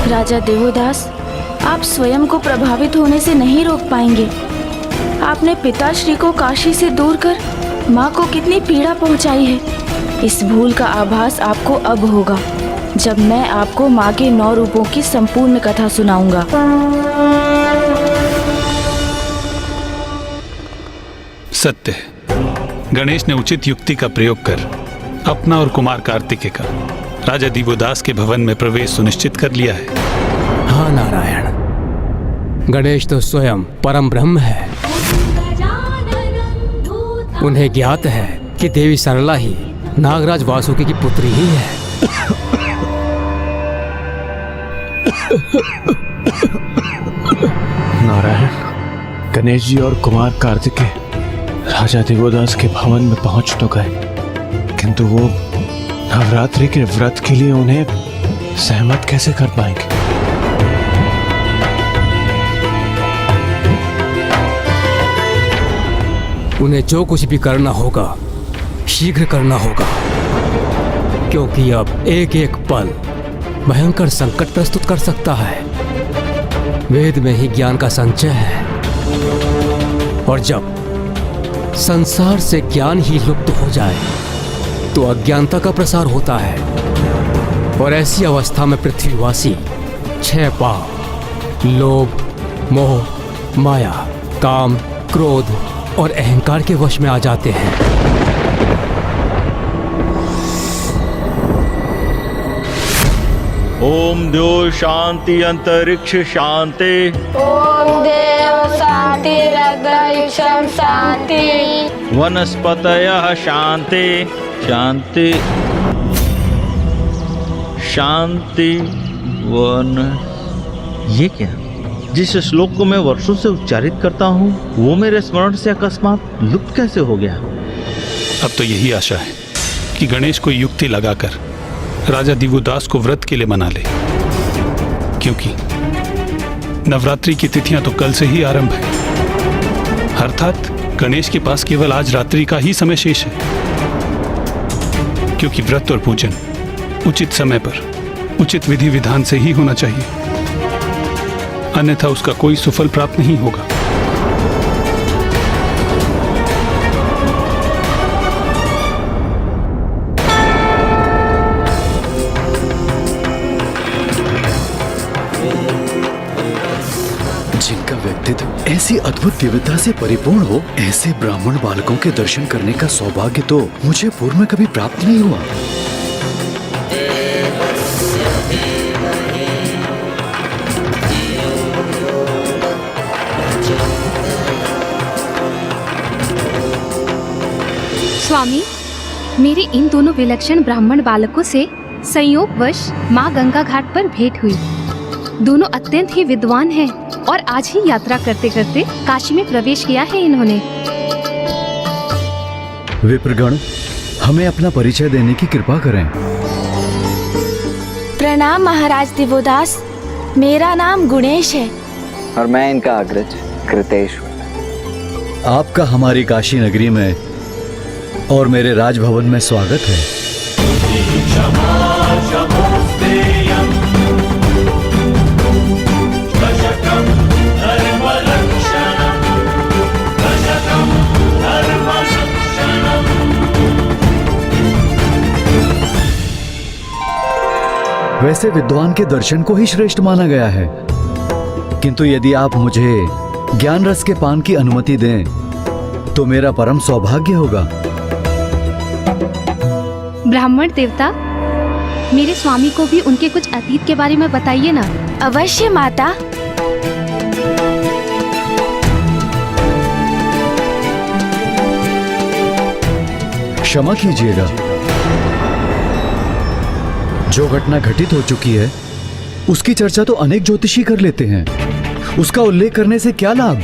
राजा देवोदास, आप स्वयं को प्रभावित होने से नहीं रोक पाएंगे। आपने पिताश्री को काशी से दूर कर माँ को कितनी पीड़ा पहुँचाई है। इस भूल का आभास आपको अब होगा जब मैं आपको माँ के 9 रूपों की संपूर्ण कथा सुनाऊंगा। सत्य है, गणेश ने उचित युक्ति का प्रयोग कर अपना और कुमार कार्तिकेय का राजा दिवोदास के भवन में प्रवेश सुनिश्चित कर लिया है। हाँ नारायण, गणेश तो स्वयं परम ब्रह्म है। उन्हें ज्ञात है कि देवी सरला ही नागराज वासुकी की पुत्री ही है। नारायण, गणेश जी और कुमार कार्तिकेय राजा देवोदास के भवन में पहुंच तो गए, किंतु वो नवरात्रि के व्रत के लिए उन्हें सहमत कैसे कर पाएंगे? उन्हें जो कुछ भी करना होगा शीघ्र करना होगा, क्योंकि अब एक एक पल भयंकर संकट प्रस्तुत कर सकता है। वेद में ही ज्ञान का संचय है, और जब संसार से ज्ञान ही लुप्त हो जाए तो अज्ञानता का प्रसार होता है, और ऐसी अवस्था में पृथ्वीवासी 6 पाप लोभ, मोह, माया, काम, क्रोध और अहंकार के वश में आ जाते हैं। ओम देव शांति अंतरिक्ष शांति। ओम देव शांति अंतरिक्षम शांति। वनस्पतयः शांति शांति शांति वन। ये क्या? जिस श्लोक को मैं वर्षों से उच्चारित करता हूँ वो मेरे स्मरण से अकस्मात लुप्त कैसे हो गया? अब तो यही आशा है कि गणेश को युक्ति लगाकर राजा दिवोदास को व्रत के लिए मना ले, क्योंकि नवरात्रि की तिथियां तो कल से ही आरंभ है। अर्थात गणेश के पास केवल आज रात्रि का ही समय शेष है, क्योंकि व्रत और पूजन उचित समय पर उचित विधि विधान से ही होना चाहिए, अन्यथा उसका कोई सुफल प्राप्त नहीं होगा। जिनका व्यक्तित्व ऐसी अद्भुत दिव्यता से परिपूर्ण हो, ऐसे ब्राह्मण बालकों के दर्शन करने का सौभाग्य तो मुझे पूर्व में कभी प्राप्त नहीं हुआ। स्वामी, मेरे इन दोनों विलक्षण ब्राह्मण बालकों से संयोगवश माँ गंगा घाट पर भेंट हुई। दोनों अत्यंत ही विद्वान हैं और आज ही यात्रा करते करते काशी में प्रवेश किया है इन्होंने। विप्रगण, हमें अपना परिचय देने की कृपा करें। प्रणाम महाराज दिवोदास, मेरा नाम गुणेश है। और मैं इनका अग्रज कृतेश हूँ। आपका हमारी काशी नगरी में और मेरे राजभवन में स्वागत है। वैसे विद्वान के दर्शन को ही श्रेष्ठ माना गया है, किंतु यदि आप मुझे ज्ञान रस के पान की अनुमति दें तो मेरा परम सौभाग्य होगा। ब्राह्मण देवता, मेरे स्वामी को भी उनके कुछ अतीत के बारे में बताइए ना। अवश्य माता। क्षमा कीजिएगा, जो घटना घटित हो चुकी है उसकी चर्चा तो अनेक ज्योतिषी कर लेते हैं, उसका उल्लेख करने से क्या लाभ?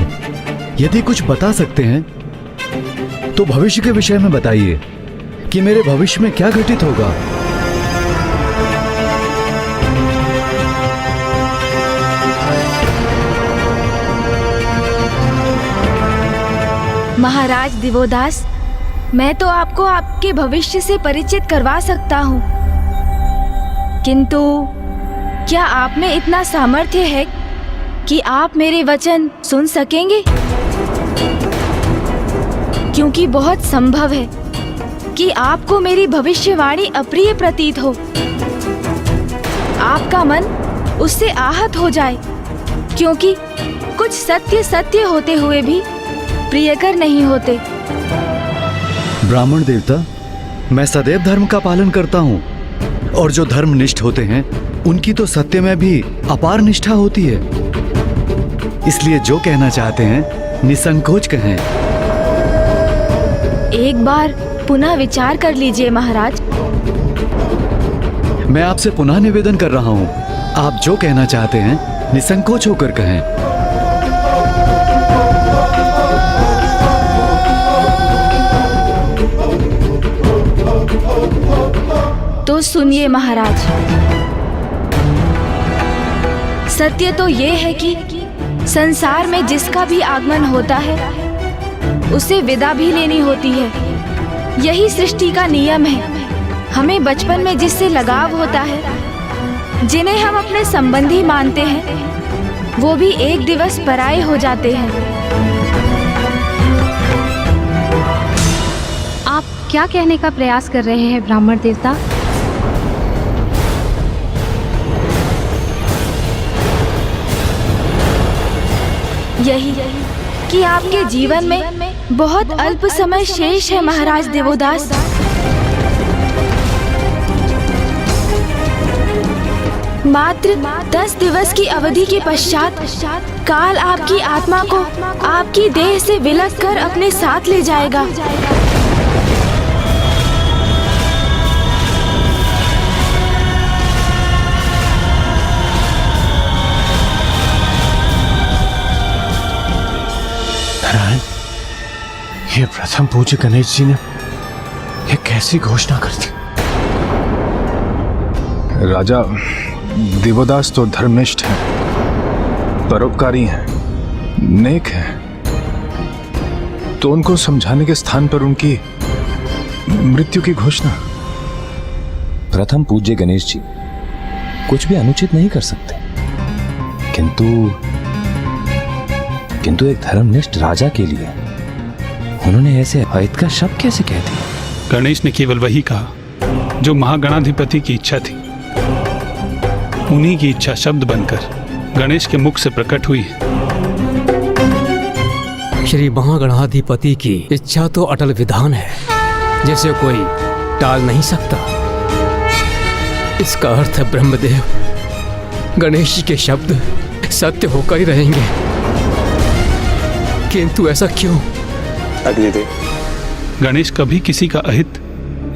यदि कुछ बता सकते हैं तो भविष्य के विषय में बताइए कि मेरे भविष्य में क्या घटित होगा। महाराज दिवोदास, मैं तो आपको आपके भविष्य से परिचित करवा सकता हूँ, किंतु क्या आप में इतना सामर्थ्य है कि आप मेरे वचन सुन सकेंगे? क्योंकि बहुत संभव है कि आपको मेरी भविष्यवाणी अप्रिय प्रतीत हो। आपका मन उससे आहत हो जाए, क्योंकि कुछ सत्य सत्य होते हुए भी प्रियकर नहीं होते। ब्राह्मण देवता, मैं सदैव धर्म का पालन करता हूँ, और जो धर्मनिष्ठ होते हैं उनकी तो सत्य में भी अपार निष्ठा होती है। इसलिए जो कहना चाहते हैं निसंकोच कहें। एक बार पुनः विचार कर लीजिए महाराज। मैं आपसे पुनः निवेदन कर रहा हूँ, आप जो कहना चाहते हैं निसंकोच होकर कहें। तो सुनिए महाराज, सत्य तो ये है कि संसार में जिसका भी आगमन होता है उसे विदा भी लेनी होती है। यही सृष्टि का नियम है। हमें बचपन में जिससे लगाव होता है, जिन्हें हम अपने संबंधी मानते हैं, वो भी एक दिवस पराये हो जाते हैं। आप क्या कहने का प्रयास कर रहे हैं ब्राह्मण देवता? यही कि आपके जीवन में बहुत अल्प समय शेष है महाराज देवोदास। मात्र 10 दिवस की अवधि के पश्चात काल आपकी आत्मा को आपकी देह से विलग कर अपने साथ ले जाएगा। नारायण, ये प्रथम पूज्य गणेश जी ने ये कैसी घोषणा कर दी? राजा देवदास तो धर्मनिष्ठ हैं, परोपकारी हैं, नेक हैं, तो उनको समझाने के स्थान पर उनकी मृत्यु की घोषणा। प्रथम पूज्य गणेश जी कुछ भी अनुचित नहीं कर सकते, किंतु एक धर्मनिष्ठ राजा के लिए उन्होंने ऐसे अहित का शब्द कैसे कह दिया? गणेश ने केवल वही कहा जो महागणाधिपति की इच्छा थी। उन्हीं की इच्छा शब्द बनकर गणेश के मुख से प्रकट हुई है। श्री महागणाधिपति की इच्छा तो अटल विधान है, जिसे कोई टाल नहीं सकता। इसका अर्थ है ब्रह्मदेव गणेश जी के शब्द सत्य होकर ही रहेंगे। किंतु ऐसा क्यों? अग्निदेव, गणेश कभी किसी का अहित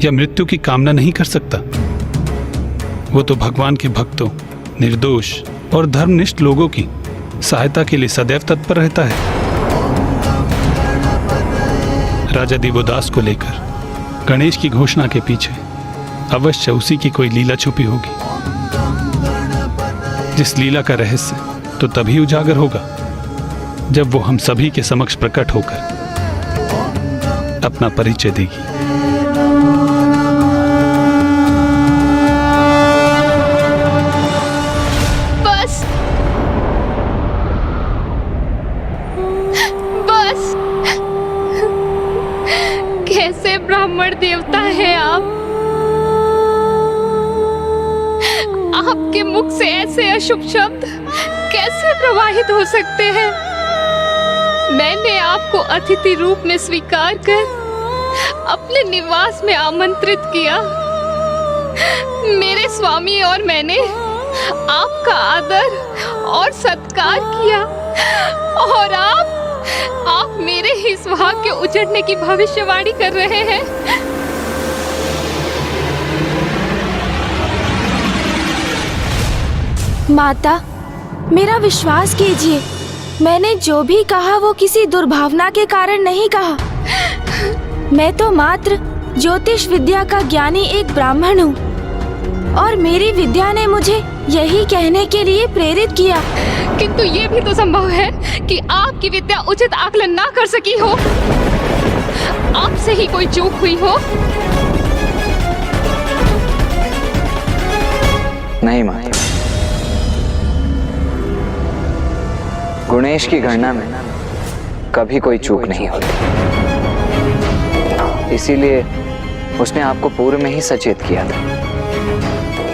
या मृत्यु की कामना नहीं कर सकता। वो तो भगवान के भक्तों, निर्दोष और धर्मनिष्ठ लोगों की सहायता के लिए सदैव तत्पर रहता है। राजा दिवोदास को लेकर गणेश की घोषणा के पीछे अवश्य उसी की कोई लीला छुपी होगी, जिस लीला का रहस्य तो तभी उजागर होगा जब वो हम सभी के समक्ष प्रकट होकर अपना परिचय देगी। बस बस, कैसे ब्राह्मण देवता हैं आप? आपके मुख से ऐसे अशुभ शब्द कैसे प्रवाहित हो सकते हैं? मैंने आपको अतिथि रूप में स्वीकार कर अपने निवास में आमंत्रित किया। मेरे स्वामी और मैंने आपका आदर और सत्कार किया, और आप मेरे ही सुहाग के उजड़ने की भविष्यवाणी कर रहे हैं। माता, मेरा विश्वास कीजिए, मैंने जो भी कहा वो किसी दुर्भावना के कारण नहीं कहा। मैं तो मात्र ज्योतिष विद्या का ज्ञानी एक ब्राह्मण हूँ, और मेरी विद्या ने मुझे यही कहने के लिए प्रेरित किया। किंतु ये भी तो संभव है कि आपकी विद्या उचित आकलन ना कर सकी हो, आपसे ही कोई चूक हुई हो। नहीं माता, गुणेश की गणना में कभी कोई चूक नहीं होती, इसीलिए उसने आपको पूर्व में ही सचेत किया था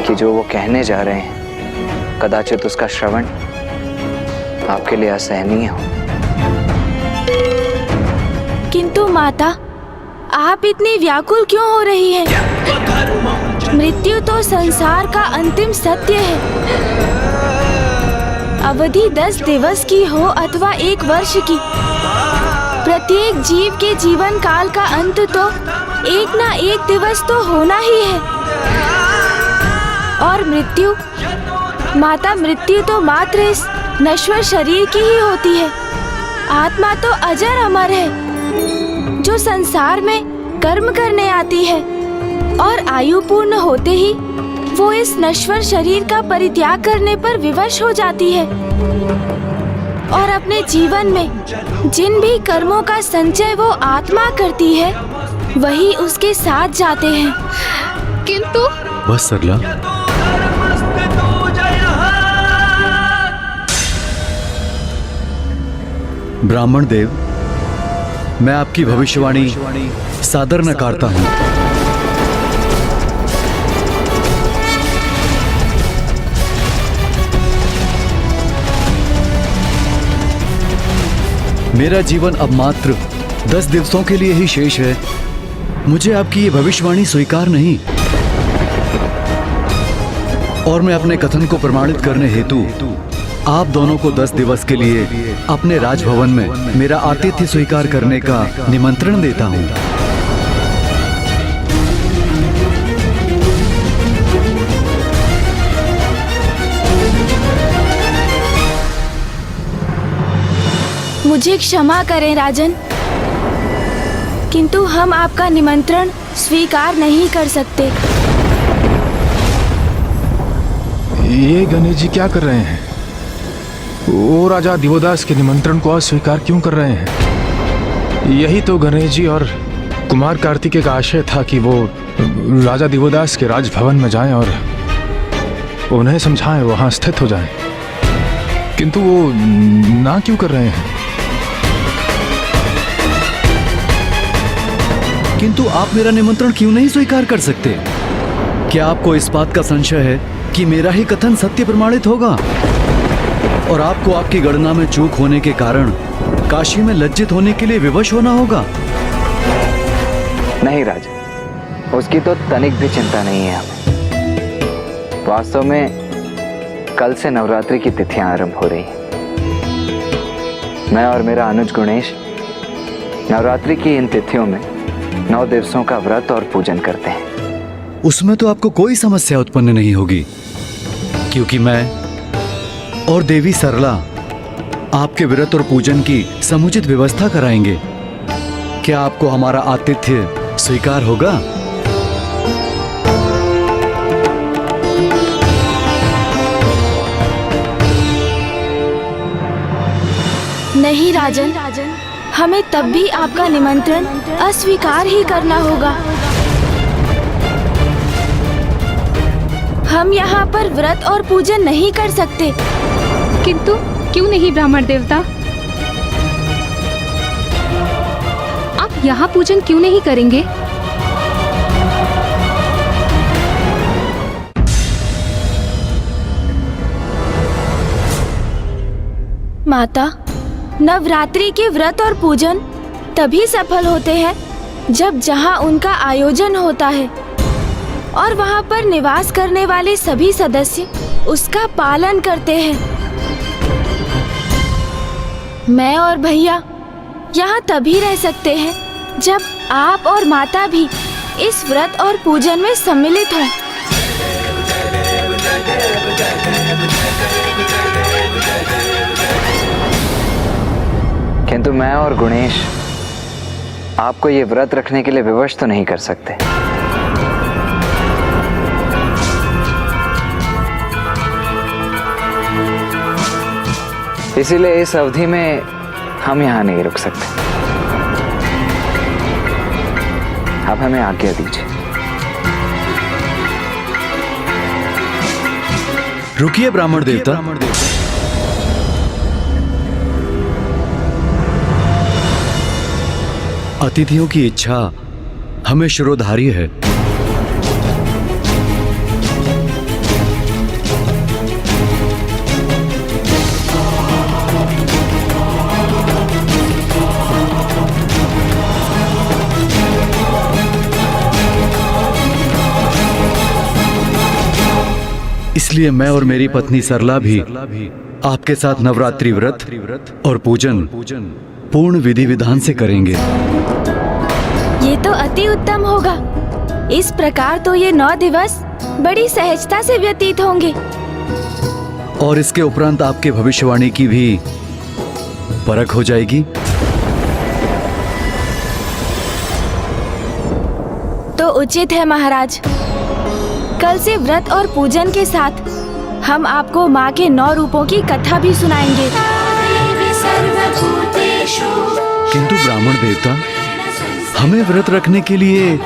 कि जो वो कहने जा रहे हैं कदाचित उसका श्रवण आपके लिए असहनीय हो। किंतु माता, आप इतनी व्याकुल क्यों हो रही हैं? मृत्यु तो संसार का अंतिम सत्य है। अवधि 10 दिवस की हो अथवा 1 वर्ष की, प्रत्येक जीव के जीवन काल का अंत तो एक ना एक दिवस तो होना ही है। और मृत्यु, माता, मृत्यु तो मात्र इस नश्वर शरीर की ही होती है। आत्मा तो अजर अमर है, जो संसार में कर्म करने आती है और आयु पूर्ण होते ही वो इस नश्वर शरीर का परित्याग करने पर विवश हो जाती है और अपने जीवन में जिन भी कर्मों का संचय वो आत्मा करती है वही उसके साथ जाते हैं। किंतु बस सरला, ब्राह्मण देव, मैं आपकी भविष्यवाणी सादर नकारता हूं। मेरा जीवन अब मात्र 10 दिवसों के लिए ही शेष है। मुझे आपकी ये भविष्यवाणी स्वीकार नहीं, और मैं अपने कथन को प्रमाणित करने हेतु आप दोनों को 10 दिवस के लिए अपने राजभवन में मेरा आतिथ्य स्वीकार करने का निमंत्रण देता हूं। मुझे क्षमा करें राजन, किंतु हम आपका निमंत्रण स्वीकार नहीं कर सकते। ये गणेश जी क्या कर रहे हैं? वो राजा दिवोदास के निमंत्रण को अस्वीकार क्यों कर रहे हैं? यही तो गणेश जी और कुमार कार्तिकेय का आशय था कि वो राजा दिवोदास के राजभवन में जाएं और उन्हें समझाएं, वहां स्थित हो जाएं। किंतु वो ना क्यों कर रहे हैं? किंतु आप मेरा निमंत्रण क्यों नहीं स्वीकार कर सकते? क्या आपको इस बात का संशय है कि मेरा ही कथन सत्य प्रमाणित होगा और आपको आपकी गणना में चूक होने के कारण काशी में लज्जित होने के लिए विवश होना होगा? नहीं राजा, उसकी तो तनिक भी चिंता नहीं है हमें। वास्तव में कल से नवरात्रि की तिथियां आरंभ हो रही हैं। मैं और मेरा अनुज गुणेश नवरात्रि की इन तिथियों में 9 दिवसों का व्रत और पूजन करते हैं। उसमें तो आपको कोई समस्या उत्पन्न नहीं होगी, क्योंकि मैं और देवी सरला आपके व्रत और पूजन की समुचित व्यवस्था कराएंगे। क्या आपको हमारा आतिथ्य स्वीकार होगा? नहीं राजन, हमें तब भी आपका निमंत्रण अस्वीकार ही करना होगा। हम यहाँ पर व्रत और पूजन नहीं कर सकते। किंतु क्यों नहीं ब्राह्मण देवता? आप यहाँ पूजन क्यों नहीं करेंगे? माता, नवरात्रि के व्रत और पूजन तभी सफल होते हैं जब जहाँ उनका आयोजन होता है और वहाँ पर निवास करने वाले सभी सदस्य उसका पालन करते हैं। मैं और भैया यहाँ तभी रह सकते हैं जब आप और माता भी इस व्रत और पूजन में सम्मिलित हों। किंतु मैं और गुणेश आपको ये व्रत रखने के लिए विवश तो नहीं कर सकते। इसीलिए इस अवधि में हम यहाँ नहीं रुक सकते। आप हमें आज्ञा दीजिए। रुकिए ब्राह्मण देवता, अतिथियों की इच्छा हमें शिरोधार्य है। इसलिए मैं और मेरी पत्नी सरला भी आपके साथ नवरात्रि व्रत और पूजन पूर्ण विधि विधान से करेंगे। ये तो अति उत्तम होगा। इस प्रकार तो ये 9 दिवस बड़ी सहजता से व्यतीत होंगे। और इसके उपरांत आपके भविष्यवाणी की भी परख हो जाएगी। तो उचित है महाराज। कल से व्रत और पूजन के साथ हम आपको माँ के 9 रूपों की कथा भी सुनाएंगे। किंतु ब्राह्मण देवता, हमें व्रत रखने के लिए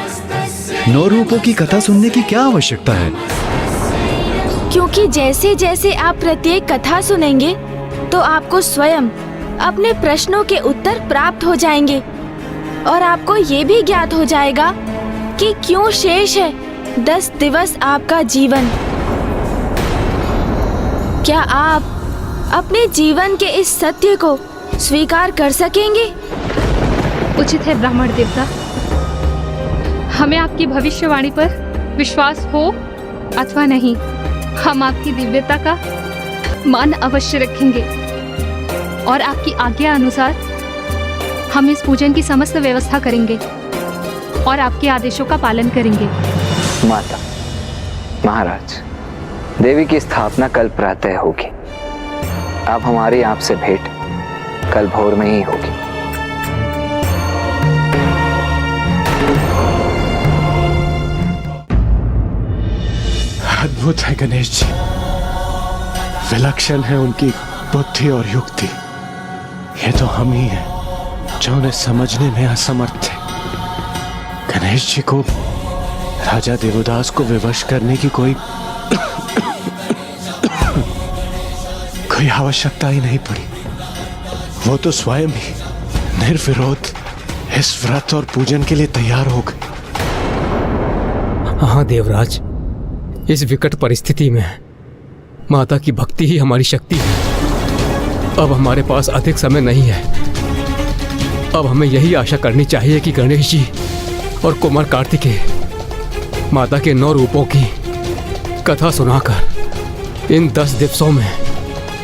9 रूपों की कथा सुनने की क्या आवश्यकता है? क्योंकि जैसे जैसे आप प्रत्येक कथा सुनेंगे तो आपको स्वयं अपने प्रश्नों के उत्तर प्राप्त हो जाएंगे और आपको ये भी ज्ञात हो जाएगा कि क्यों शेष है 10 दिवस आपका जीवन। क्या आप अपने जीवन के इस सत्य को स्वीकार कर सकेंगे? उचित है ब्राह्मण देवता। हमें आपकी भविष्यवाणी पर विश्वास हो अथवा नहीं, हम आपकी दिव्यता का मान अवश्य रखेंगे और आपकी आज्ञा अनुसार हम इस पूजन की समस्त व्यवस्था करेंगे और आपके आदेशों का पालन करेंगे। माता, महाराज, देवी की स्थापना कल प्रातः होगी। अब हमारी आपसे भेंट कल भोर में ही होगी। अद्भुत है गणेश जी, विलक्षण है उनकी बुद्धि और युक्ति। ये तो हम ही हैं जो उन्हें समझने में असमर्थ थे। गणेश जी को राजा देवदास को विवश करने की कोई आवश्यकता ही नहीं पड़ी। वो तो स्वयं ही निर्विरोध इस व्रत और पूजन के लिए तैयार हो गए। हाँ देवराज, इस विकट परिस्थिति में माता की भक्ति ही हमारी शक्ति है। अब हमारे पास अधिक समय नहीं है। अब हमें यही आशा करनी चाहिए कि गणेश जी और कुमार कार्तिकेय माता के 9 रूपों की कथा सुनाकर इन 10 दिवसों में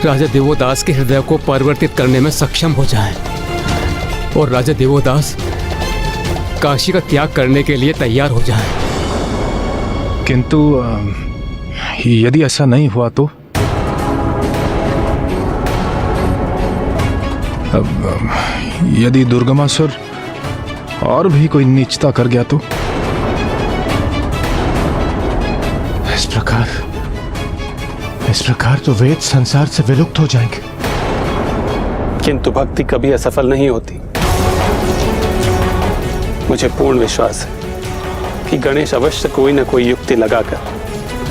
राजा देवोदास के हृदय को परिवर्तित करने में सक्षम हो जाएं और राजा देवोदास काशी का त्याग करने के लिए तैयार हो जाएं। किंतु यदि ऐसा नहीं हुआ तो यदि दुर्गमासुर और भी कोई नीचता कर गया तो? इस प्रकार तो वेद संसार से विलुप्त हो जाएंगे। किंतु भक्ति कभी असफल नहीं होती। मुझे पूर्ण विश्वास है कि गणेश अवश्य कोई न कोई युक्ति लगाकर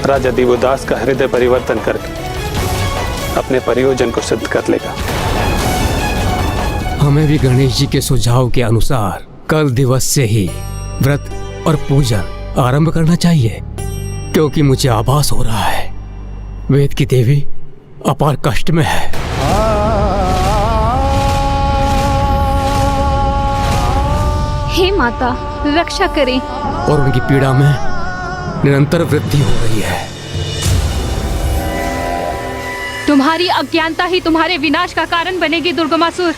राजा देवोदास का हृदय परिवर्तन करके अपने प्रयोजन को सिद्ध कर लेगा। हमें भी गणेश जी के सुझाव के अनुसार कल दिवस से ही व्रत और पूजन आरंभ करना चाहिए, क्योंकि मुझे आभास हो रहा है वेद की देवी अपार कष्ट में है। हे माता, रक्षा करें। और उनकी पीड़ा में निरंतर वृद्धि हो रही है। तुम्हारी अज्ञानता ही तुम्हारे विनाश का कारण बनेगी दुर्गमासुर।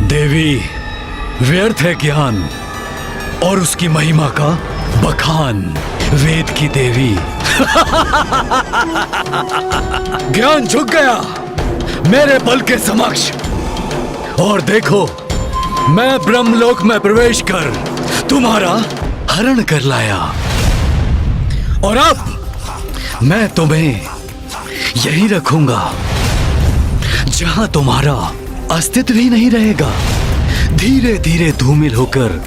देवी, व्यर्थ है ज्ञान और उसकी महिमा का बखान। वेद की देवी ज्ञान झुक गया मेरे बल के समक्ष, और देखो मैं ब्रह्मलोक में प्रवेश कर तुम्हारा हरण कर लाया, और अब मैं तुम्हें यही रखूंगा जहां तुम्हारा अस्तित्व ही नहीं रहेगा। धीरे धीरे धूमिल होकर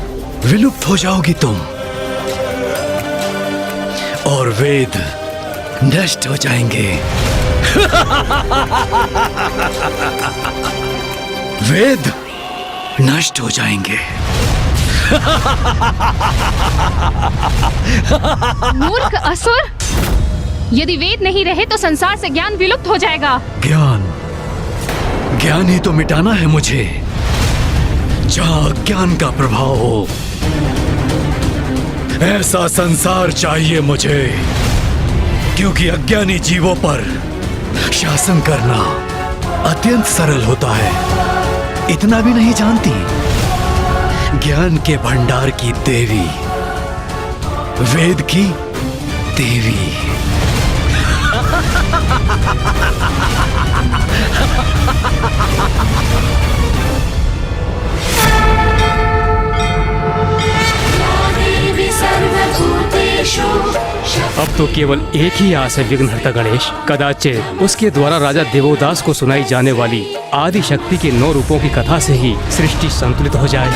विलुप्त हो जाओगी तुम, और वेद नष्ट हो जाएंगे। वेद नष्ट हो जाएंगे। मूर्ख असुर, यदि वेद नहीं रहे तो संसार से ज्ञान विलुप्त हो जाएगा। ज्ञान ही तो मिटाना है मुझे, जहां ज्ञान का प्रभाव हो। ऐसा संसार चाहिए मुझे, क्योंकि अज्ञानी जीवों पर शासन करना अत्यंत सरल होता है। इतना भी नहीं जानती, ज्ञान के भंडार की देवी, वेद की देवी। अब तो केवल एक ही आस है विघ्नहर्ता गणेश। कदाचित उसके द्वारा राजा देवोदास को सुनाई जाने वाली आदि शक्ति के 9 रूपों की कथा से ही सृष्टि संतुलित हो जाए।